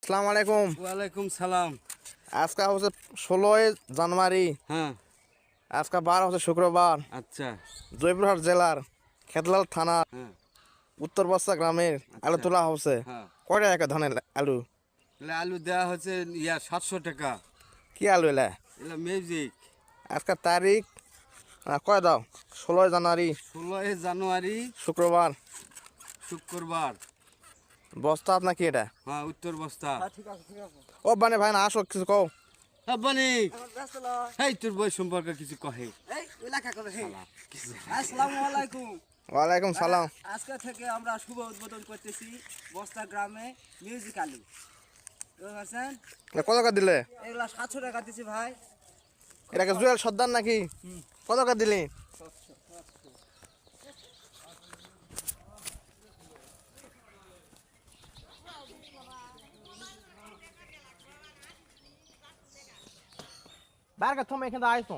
আসসালামু আলাইকুম। ওয়ালাইকুম সালাম। আজকে হচ্ছে 16 জানুয়ারি। হ্যাঁ, আজকে বার হচ্ছে শুক্রবার। আচ্ছা। জয়পুরহাট জেলার খেতলাল থানা হ্যাঁ, উত্তর বস্তা গ্রামের আলু আচ্ছা। তোলা হচ্ছে। হ্যাঁ, কয়টা একটা ধানের আলু? এলে আলু দেওয়া হচ্ছে 700 টাকা। কি আলু এলা? এলে মিউজিক। আজকে তারিখ কয় দাও? 16 জানুয়ারি 16 জানুয়ারি শুক্রবার। শুক্রবার। বস্তা আপনার কি এটা? হ্যাঁ, উত্তর বস্তা। ও বানে ভাই না আসো কিছু কও। আব্বানি, হেই তোর বই সম্পর্কে কিছু কহে। আসসালামু আলাইকুম। ওয়ালাইকুম সালাম। আজকে থেকে আমরা শুভ উদ্বোধন করতেছি বস্তা গ্রামে মিউজিক আলু। বুঝতে পারছেন? কত টাকা দিলে? এগুলা 700 টাকা দিছি ভাই। এটাকে জুয়েল সর্দার নাকি? কত টাকা দিলি? বার কা তুমি এখানে আইছো।